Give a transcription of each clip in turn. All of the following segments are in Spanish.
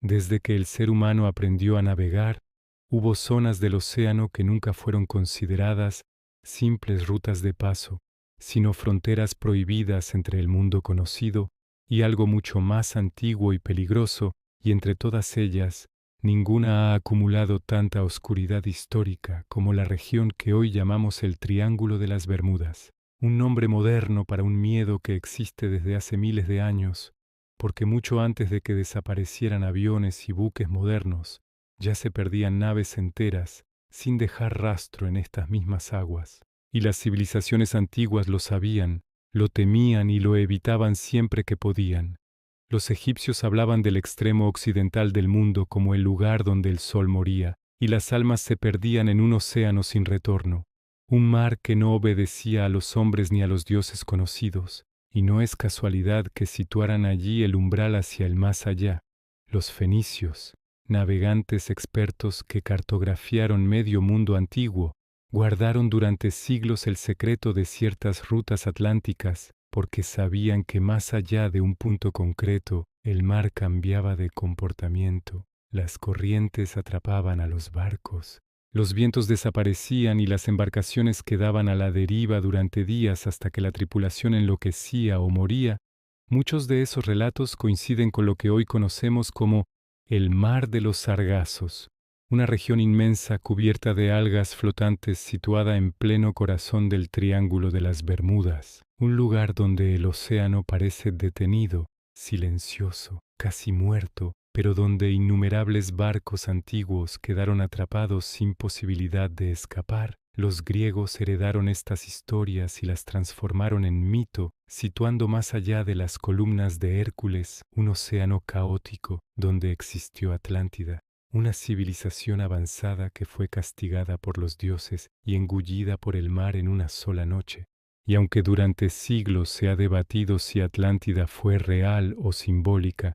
Desde que el ser humano aprendió a navegar, hubo zonas del océano que nunca fueron consideradas simples rutas de paso, sino fronteras prohibidas entre el mundo conocido y algo mucho más antiguo y peligroso, y entre todas ellas, ninguna ha acumulado tanta oscuridad histórica como la región que hoy llamamos el Triángulo de las Bermudas, un nombre moderno para un miedo que existe desde hace miles de años, porque mucho antes de que desaparecieran aviones y buques modernos, ya se perdían naves enteras sin dejar rastro en estas mismas aguas, y las civilizaciones antiguas lo sabían, lo temían y lo evitaban siempre que podían. Los egipcios hablaban del extremo occidental del mundo como el lugar donde el sol moría, y las almas se perdían en un océano sin retorno, un mar que no obedecía a los hombres ni a los dioses conocidos, y no es casualidad que situaran allí el umbral hacia el más allá. Los fenicios, navegantes expertos que cartografiaron medio mundo antiguo, guardaron durante siglos el secreto de ciertas rutas atlánticas, porque sabían que más allá de un punto concreto, el mar cambiaba de comportamiento, las corrientes atrapaban a los barcos, los vientos desaparecían y las embarcaciones quedaban a la deriva durante días hasta que la tripulación enloquecía o moría. Muchos de esos relatos coinciden con lo que hoy conocemos como el Mar de los Sargazos, una región inmensa cubierta de algas flotantes situada en pleno corazón del Triángulo de las Bermudas, un lugar donde el océano parece detenido, silencioso, casi muerto, pero donde innumerables barcos antiguos quedaron atrapados sin posibilidad de escapar. Los griegos heredaron estas historias y las transformaron en mito, situando más allá de las columnas de Hércules un océano caótico donde existió Atlántida, una civilización avanzada que fue castigada por los dioses y engullida por el mar en una sola noche. Y aunque durante siglos se ha debatido si Atlántida fue real o simbólica,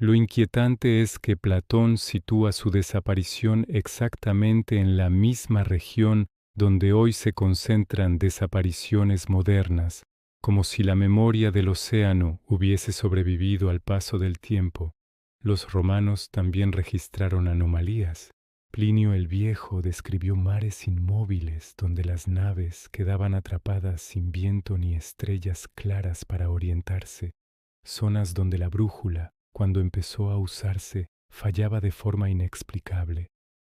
lo inquietante es que Platón sitúa su desaparición exactamente en la misma región donde hoy se concentran desapariciones modernas, como si la memoria del océano hubiese sobrevivido al paso del tiempo. Los romanos también registraron anomalías. Plinio el Viejo describió mares inmóviles donde las naves quedaban atrapadas sin viento ni estrellas claras para orientarse, zonas donde la brújula, cuando empezó a usarse, fallaba de forma inexplicable,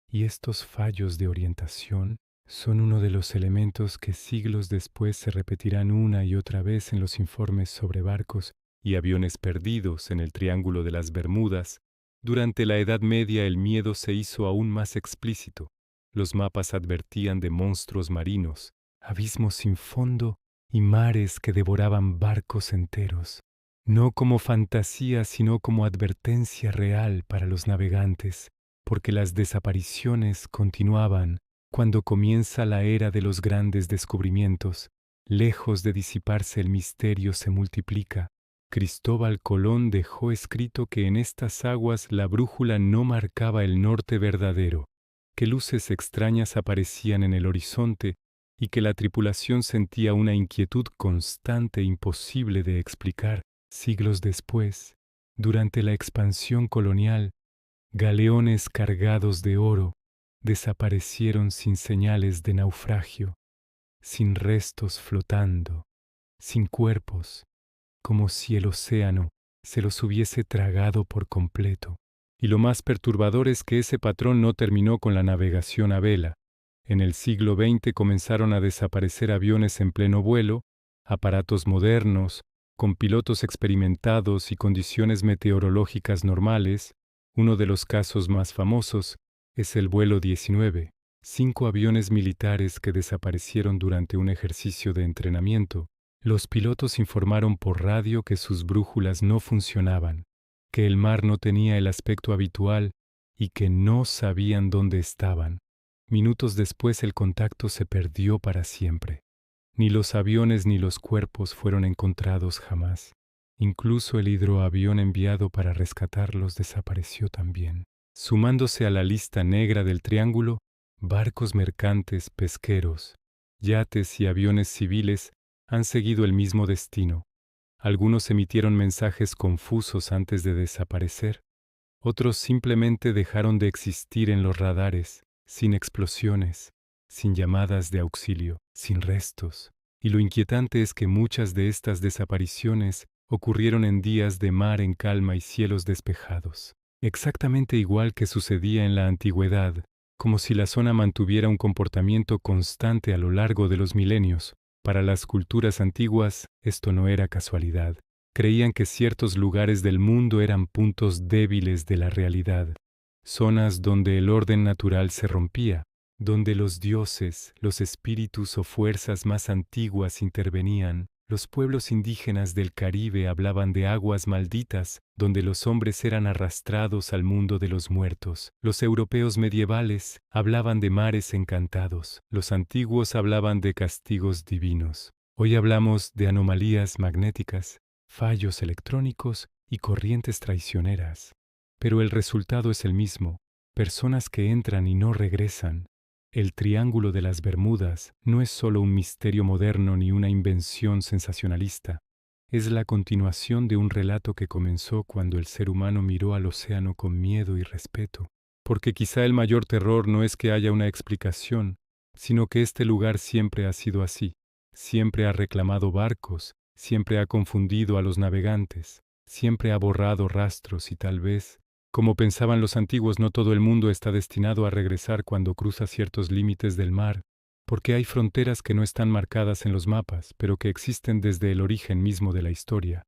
y estos fallos de orientación son uno de los elementos que siglos después se repetirán una y otra vez en los informes sobre barcos y aviones perdidos en el Triángulo de las Bermudas. Durante la Edad Media el miedo se hizo aún más explícito. Los mapas advertían de monstruos marinos, abismos sin fondo y mares que devoraban barcos enteros, no como fantasía, sino como advertencia real para los navegantes, porque las desapariciones continuaban cuando comienza la era de los grandes descubrimientos. Lejos de disiparse el misterio se multiplica. Cristóbal Colón dejó escrito que en estas aguas la brújula no marcaba el norte verdadero, que luces extrañas aparecían en el horizonte y que la tripulación sentía una inquietud constante e imposible de explicar. Siglos después, durante la expansión colonial, galeones cargados de oro desaparecieron sin señales de naufragio, sin restos flotando, sin cuerpos, como si el océano se los hubiese tragado por completo. Y lo más perturbador es que ese patrón no terminó con la navegación a vela. En el siglo XX comenzaron a desaparecer aviones en pleno vuelo, aparatos modernos, con pilotos experimentados y condiciones meteorológicas normales. Uno de los casos más famosos es el vuelo 19, 5 aviones militares que desaparecieron durante un ejercicio de entrenamiento. Los pilotos informaron por radio que sus brújulas no funcionaban, que el mar no tenía el aspecto habitual y que no sabían dónde estaban. Minutos después el contacto se perdió para siempre. Ni los aviones ni los cuerpos fueron encontrados jamás. Incluso el hidroavión enviado para rescatarlos desapareció también. Sumándose a la lista negra del Triángulo, barcos mercantes, pesqueros, yates y aviones civiles han seguido el mismo destino. Algunos emitieron mensajes confusos antes de desaparecer, Otros simplemente dejaron de existir en los radares, sin explosiones, sin llamadas de auxilio, sin restos. Y lo inquietante es que muchas de estas desapariciones ocurrieron en días de mar en calma y cielos despejados. Exactamente igual que sucedía en la antigüedad, como si la zona mantuviera un comportamiento constante a lo largo de los milenios. Para las culturas antiguas, esto no era casualidad. Creían que ciertos lugares del mundo eran puntos débiles de la realidad, zonas donde el orden natural se rompía, donde los dioses, los espíritus o fuerzas más antiguas intervenían. Los pueblos indígenas del Caribe hablaban de aguas malditas, donde los hombres eran arrastrados al mundo de los muertos. Los europeos medievales hablaban de mares encantados. Los antiguos hablaban de castigos divinos. Hoy hablamos de anomalías magnéticas, fallos electrónicos y corrientes traicioneras. Pero el resultado es el mismo: personas que entran y no regresan. El Triángulo de las Bermudas no es solo un misterio moderno ni una invención sensacionalista. Es la continuación de un relato que comenzó cuando el ser humano miró al océano con miedo y respeto. Porque quizá el mayor terror no es que haya una explicación, sino que este lugar siempre ha sido así. Siempre ha reclamado barcos, siempre ha confundido a los navegantes, siempre ha borrado rastros y tal vez, como pensaban los antiguos, no todo el mundo está destinado a regresar cuando cruza ciertos límites del mar, porque hay fronteras que no están marcadas en los mapas, pero que existen desde el origen mismo de la historia.